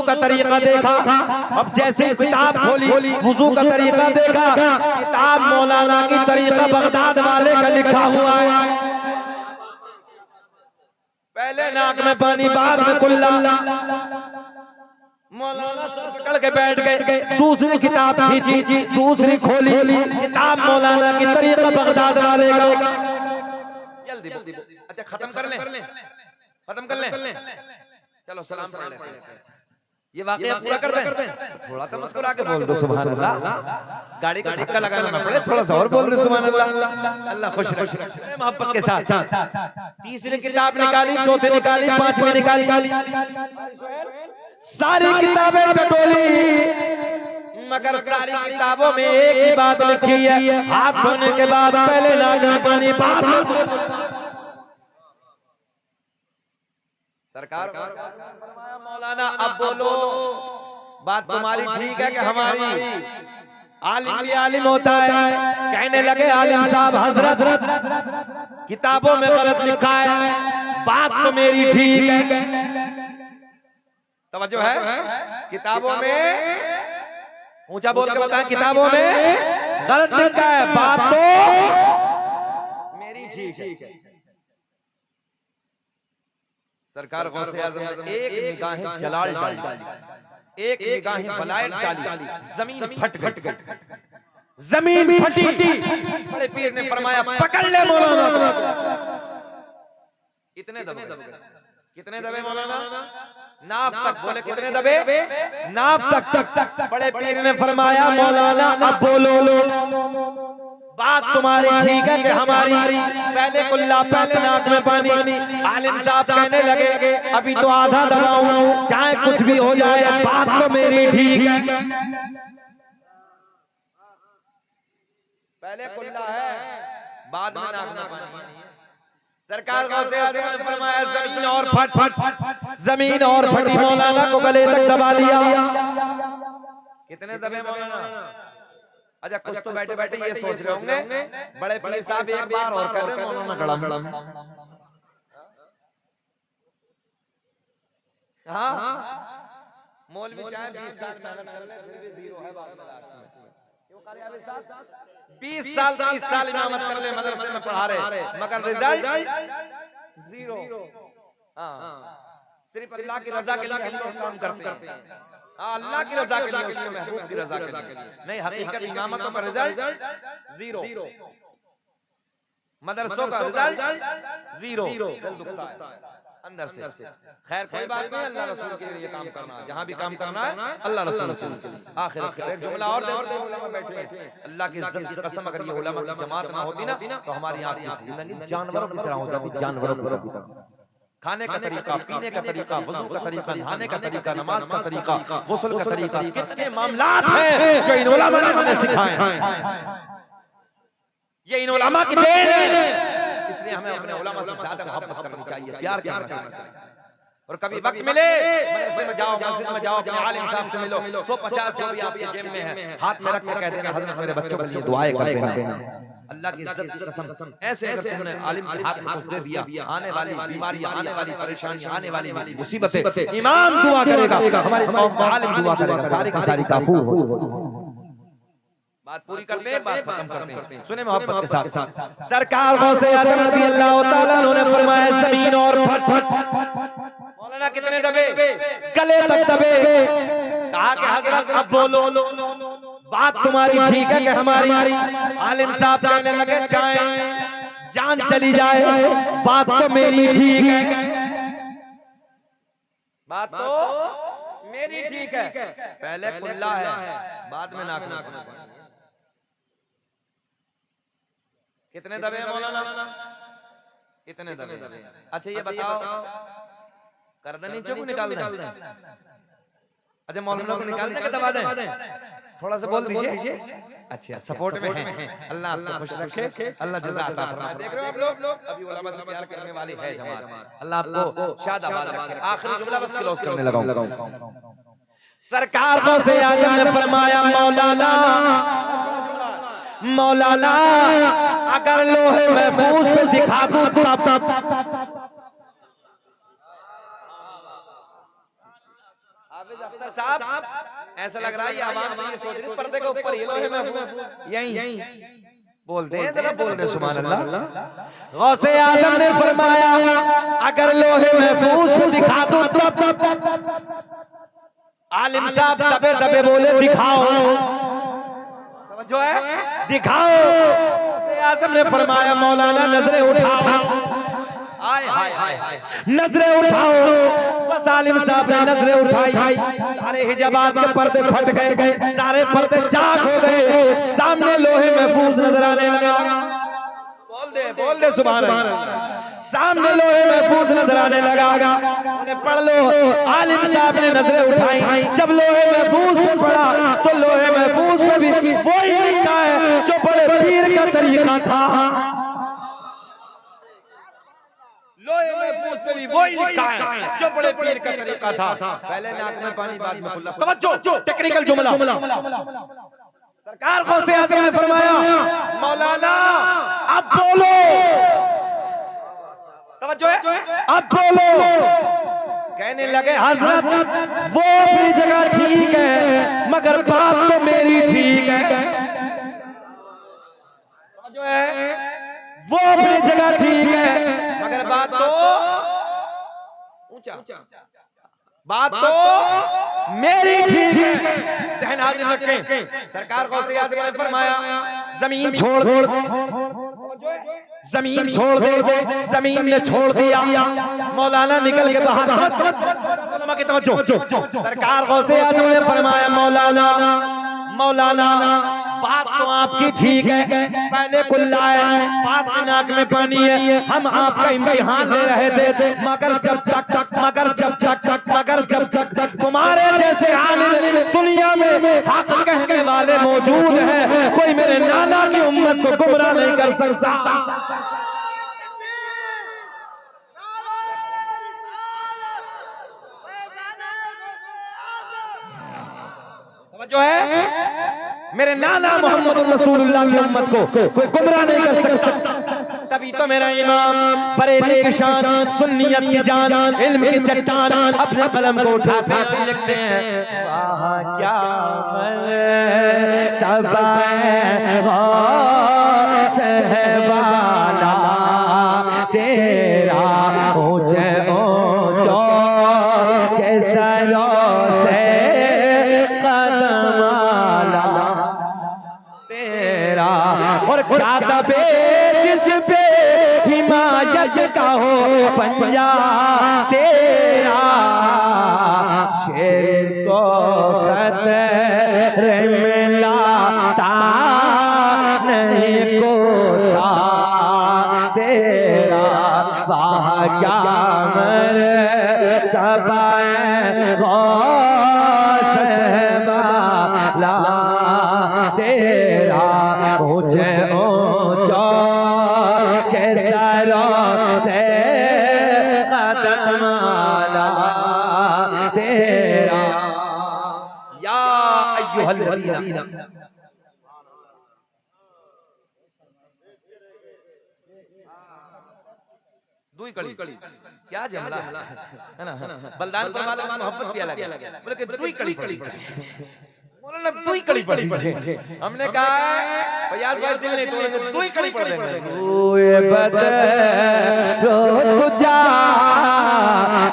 का तरीका देखा। अब जैसे किताब खोली वुजू का तरीका देखा, किताब मौलाना की तरीका बगदाद वाले का लिखा हुआ है। पहले नाक में पानी बाद में कुल्ला। मौलाना सर पकड़ के बैठ गए, दूसरी किताब खींची, दूसरी खोली, किताब मौलाना की तरीका बगदाद वाले का। जल्दी अच्छा खत्म कर लें, खत्म कर लें, चलो सलाम पढ़ लेते हैं। ये वाकया पूरा कर दें, थोड़ा तो मुस्कुरा के बोल दो सुभान अल्लाह। गाड़ी का धक्का लगाना ना पड़े, थोड़ा सा और बोल दो सुभान अल्लाह। अल्लाह खुश रखे मोहब्बत के साथ। तीसरी किताब निकाली, चौथी निकाली, पांचवी निकाली, सारी किताबें टटोली, मगर सारी किताबों में एक ही बात लिखी है, हाथ धोने के बाद पहले नाक में पानी बाद में। सरकार मौलाना अब बोलो, बात तुम्हारी ठीक है कि हमारी? आलिम भी आलिम होता है। कहने लगे आलिम साहब हजरत किताबों में गलत लिखा है, बात तो मेरी ठीक है। तवज्जो है, किताबों में ऊंचा बोल के बताएं, किताबों में गलत लिखा है, बात तो मेरी ठीक है। सरकार गौसे आज़म ने एक निगाहें जलाल डाली, एक निगाहें बलायत डाली, जमीन फट गई, जमीन फटी। बड़े पीर ने फरमाया पकड़ ले मौलाना। इतने दबे, कितने दबे मौलाना? नाफ तक। बोले कितने दबे? नाफ तक। बड़े पीर ने फरमाया मौलाना अब बोलो, बात तुम्हारी ठीक है कि हमारी? पहले कुल्ला, पहले नाक में पानी। आलिम साहब कहने लगे अभी तो आधा दबाऊं, चाहे कुछ भी हो जाए, बात तो मेरी ठीक है। पहले कुल्ला है, बाद में नाक में पानी। सरकार गौसे आज़म ने फरमाया जमीन और फट, जमीन और फटी, मौलाना को गले तक दबा लिया। कितने दबे मौलाना? अच्छा कुछ तो बैठे बैठे ये सोच रहे होंगे, बड़े पीर साहब एक बार और कर रहे मौलाना गड़म। हाँ मौलवी चाहे 20 साल मेहनत कर ले फिर भी जीरो है बात में। क्यों कारियाबी साहब 20 साल 30 साल इमामत कर ले, मदरसे में पढ़ा रहे, मगर रिजल्ट जीरो। हाँ सिर्फ अल्लाह की रजा के लिए हम लोग काम करते हैं। अल्लाह की रजा के लिए, उसके महबूब की रजा के लिए नहीं। हकीकत इमामतों का रिजल्ट जीरो, मदरसों का रिजल्ट जीरो। दिल दुखता है अंदर से। खैर कोई बात नहीं, अल्लाह रसूल के लिए काम करना, जहाँ भी काम करना है अल्लाह रसूल के लिए। आखिर एक जुमला और दे, उलमा बैठे हैं, अल्लाह की इज्जत की कसम, अगर ये उलमा की जमात ना होती ना तो हमारी यहाँ की जिंदगी जानवरों की तरह हो जाती, जानवरों की तरह। खाने का तरीका, पीने का तरीका, वजू का तरीका, नहाने का तरीका, नमाज का तरीका, गुस्ल का तरीका, कितने मामलात हैं जो इन उलमा ने हमें सिखाए हैं। ये इन उलमा की देन है, इसलिए हमें अपने उलमा से ज्यादा मोहब्बत करनी चाहिए, प्यार करना चाहिए। और कभी वक्त मिले मदरसे में जाओ, मस्जिद में जाओ, अपने आलिम साहब से मिलो, 150 जो भी आपके जेब में है हाथ में रख के कह देना हजरत मेरे बच्चों के लिए दुआएं कर देना। अल्लाह की इज्जत की कसम, ऐसे अगर तुमने आलिम के हाथ में कुछ दे दिया, आने वाली बीमारियां, आने वाली परेशानियां, आने वाली मुसीबतें, इमाम दुआ करेगा, हमारी कौम का आलिम दुआ करेगा, सारी की सारी काफूर हो। बात पूरी करते हैं, बात खत्म करते हैं, सुने मोहब्बत के साथ। सरकार गौसे आज़म रज़ियल्लाहु ताला अन्हु ने फरमाया जमीन और फट। मौलाना कितने दबे? गले तक दबे। कहा कि हजरत अब बोलो, बात तुम्हारी ठीक है कि हमारी? आलिम साहब कहने लगे चाहे जान चली जाए, बात तो मेरी ठीक है, बात तो मेरी ठीक है। पहले कुल्ला है, बाद में नाक में। कितने दबे हैं मौलाना? कितने दबे? अच्छा ये बताओ गर्दनी चुप निकालना है? अच्छा मौलाना को निकालने के दबा दें? थोड़ा सा बोल दीजिए। अच्छा सपोर्ट में है, अल्लाह आपको खुश रखे, अल्लाह जज़ा अता फरमाए। देख रहे हो आप लोग, अभी उलमा से प्यार करने वाली है जमात, अल्लाह आपको शादाबाद रखे। आखिरी जुमला बस क्लोज करने लगाऊं। सरकार गौसे आज़म ने फरमाया मौलाना, मौलाना अगर लोहे महफूज पे दिखा दूं तब अफ्सर साहब ऐसा लग रहा है ये आवाम तो ये सोच रही पर्दे के ऊपर ये लोहे महफूज यहीं बोलते हैं, जरा बोल दे सुभान अल्लाह। गौसे आजम ने फरमाया अगर लोहे महफूज को दिखा दो तब आलिम साहब दबे दबे बोले दिखाओ, जो है दिखाओ। गौसे आजम ने फरमाया मौलाना नजरें उठाओ, आए हाय हाय नजरें उठाओ। बस आलिम साहब ने नजरें उठाई, सारे हिजाबात के पर्दे फट गए, सारे पर्दे चाक हो गए, सामने लोहे महफूज नजर आने लगा। बोल दे सुभान अल्लाह। सामने लोहे महफूज नजर आने लगा, पढ़ लो। आलिम साहब ने नजरें उठाई, जब लोहे महफूज पे पढ़ा तो लोहे महफूज पे भी वही लिखा है जो बड़े पीर का तरीका था। लोहे महफूज पे भी वही लिखा है जो बड़े पीर का तरीका था। पहले नाक में पानी बाद में खुला। तवज्जो, टेक्निकल जुमला। सरकार गौसे आजम ने फरमाया मौलाना अब बोलो, तवज्जो है, अब बोलो। कहने लगे हजरत वो अपनी जगह ठीक है मगर बात तो मेरी ठीक है। तवज्जो है, वो अपनी जगह ठीक है मगर बात तो ऊंचा, बात तो मेरी ठीक है। ज़हन हाजिर रखें। सरकार गौसे आज़म ने फरमाया जमीन छोड़ दे, जमीन छोड़ दे। जमीन ने छोड़ दिया, मौलाना निकल के बाहर की तवज्जो। सरकार गौसे आज़म ने फरमाया मौलाना मौलाना बात तो आपकी ठीक है, पहले कुल्ला है, बात की नाक में पानी है, हम आपका इम्तिहान ले रहे थे मगर जब तक तुम्हारे जैसे आलिम दुनिया में हक कहने वाले मौजूद हैं, कोई मेरे नाना की उम्मत को गुमराह नहीं कर सकता। जो है मेरे नाना मोहम्मद रसूलुल्लाह की उम्मत को कोई गुमराह नहीं कर सकता। तभी तो मेरा इमाम बरेली की शान, सुन्नियत की जान, इल्म की चट्टान अपने कलम को उठाते हैं, लिखते हैं वाह क्या मर्तबा सहवाला तेरा ऊंचे ऊंचो के सरों से और क्या दबे जिस पे हिमायत का हो पंजा तेरा, शेर को खतरे में लाता नहीं कोता तेरा। वाह क्या मर्तबा गौसे वाला तेरा ऊंचे ऊंचो के सरों से कदमाला तेरा। या अय्युहल्लज़ीना दुई कड़ी क्या जमला है ना, बलदान पर वाला मोहब्बत भी अलग है, बोले कि दुई कड़ी पड़ी मौलाना दुई कड़ी पड़ी। हमने कहा फयाज भाई दिल नहीं तोड़ेंगे, दुई कड़ी पढ़ देंगे। ओए बदरो तुझा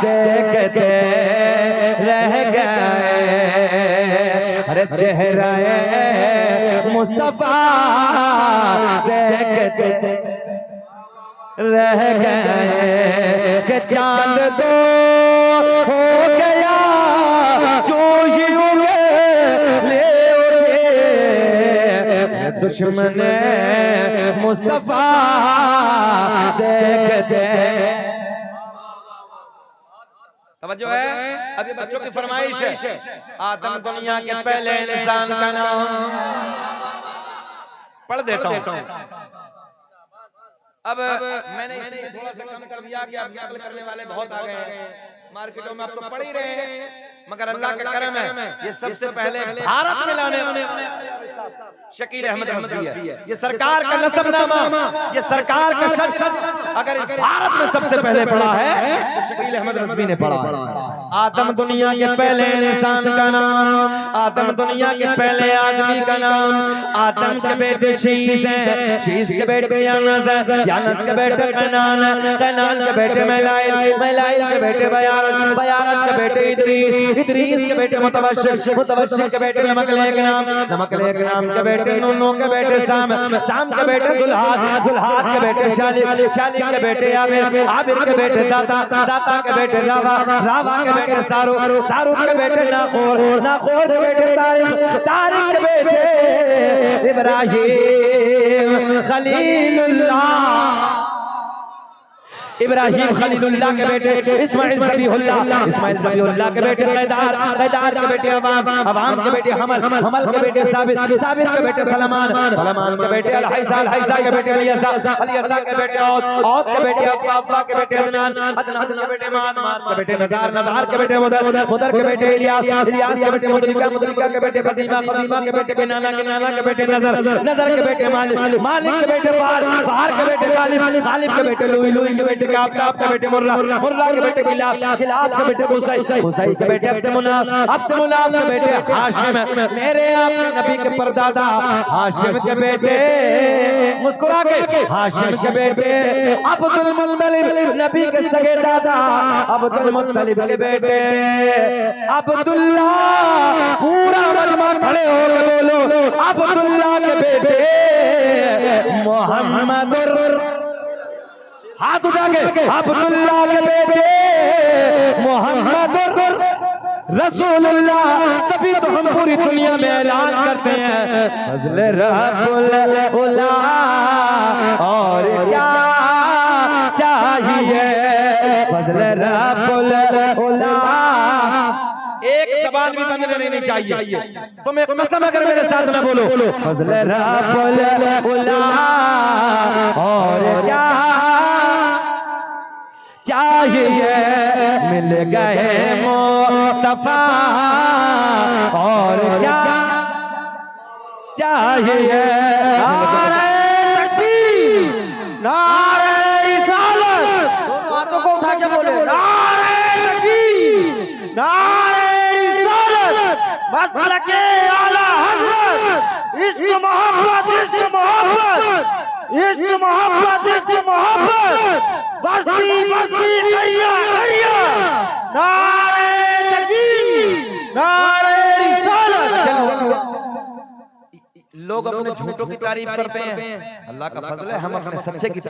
देखते रह गए, अरे चेहरा मुस्तफा देखते रह गए कि चांद दो हो गया जो ही ले उठे दुश्मन मुस्तफा देखते। तवज्जो है, अभी बच्चों की फरमाइश है आदम दुनिया के पहले इंसान का नाम पढ़ देता हूँ। अब मैंने इसे थोड़ा सा कम कर दिया कि अब नकल करने वाले बहुत आ गए हैं मार्केटों में, अब तो पढ़ ही रहे हैं, मगर अल्लाह का करम है ये सबसे पहले भारत में लाने शकील अहमद रज़वी है। ये सरकार का नसबनामा, ये सरकार का शज अगर इस भारत में सबसे पहले पढ़ा है तो शकील अहमद रज़वी ने पढ़ा है। आदम दुनिया के पहले इंसान का नाम, आदम दुनिया के पहले आदमी का नाम। आदम के बेटे शीश हैं, शीश के बेटे यानस हैं, यानस के बेटे कैनान हैं, कैनान के बेटे मैलाइल, मैलाइल के बेटे बयारत, बयारत के बेटे इदरीस, इदरीस के बेटे मुतवश्शिर, मुतवश्शिर के बेटे नमकलेक नाम, नमकलेक नाम के बेटे नूनो के बेटे साम, साम के बेटे जुल्हाद, जुल्हाद के बेटे शालिब, शालिब के बेटे आमिर, आमिर के बेटे दाता, दाता के बेटे रावा, रावा के बेटे सारूक, सारूक के बेटे नाखोर, नाखोर के बेटे तारिक, तारिक के बेटे इब्राहिम खलीलुल्लाह, इब्राहिम खलीलुल्लाह के बेटे इस्माइल ज़बीहुल्लाह, इस्माइल ज़बीहुल्लाह के बेटे कैदार, कैदार के बेटे अवाम, अवाम के बेटे हमल, हमल के बेटे साबित, साबित के बेटे सलमान, सलमान के बेटे अल-हैसा, अल-हैसा के बेटे अलियसा, अलियसा के बेटे औद, औद के बेटे अब्बा, अब्बा के बेटे अदनान, अदनान के बेटे माद, माद के बेटे नज़ार, नज़ार के बेटे मुदर, मुदर के बेटे इलियास, इलियास के बेटे मुदरिका, मुदरिका के बेटे खज़ीमा, खज़ीमा के बेटे किनाना, किनाना के बेटे नज़र, नज़र के बेटे मालिक, मालिक के बेटे फार, फार के बेटे गालिब, गालिब के बेटे लुई, लुई के बेटे काब, काब के बेटे मुर्रा, मुर्रा के बेटे गिलाब, गिलाब के बेटे कुसै, कुसै के बेटे अब्दमुनाफ, अब्दमुनाफ के बेटे हाशिम, मेरे आपके नबी के परदादा हाशिम के बेटे, मुस्कुरा के हाशिम के बेटे अब्दुल मुत्तलिब, नबी के सगे दादा अब्दुल मुत्तलिब के बेटे अब्दुल्ला, पूरा मजमा खड़े होकर बोलो अब्दुल्ला के बेटे मोहम्मदुर, हाथ उठा के अब्दुल्ला के बेटे मोहम्मदुर रसूलुल्लाह। तभी तो हम पूरी दुनिया में ऐलान करते हैं फज़्ल रब्बुल उला, और क्या चाहिए फज़्ल रब्बुल उला। एक ज़बान भी बंद रहनी चाहिए, तुम्हें कसम अगर मेरे साथ में बोलो फज़्ल रब्बुल उला, और क्या चाहिए मिल गए मुस्तफा, और क्या चाहिए। नारे तकबीर, नारे रिसालत, दोनों हाथों को उठा के बोले नारे तकबीर, नारे रिसालत, मसलके आला हज़रत, इश्क मोहब्बत, इश्क मोहब्बत, इश्क मोहब्बत, इश्क मोहब्बत, बस्ती बस्ती करिया करिया, नारे तकबीर, नारे रिसालत। लोग अपने झूठों की तारीफ करते हैं, अल्लाह का फजल है हम अपने सच्चे की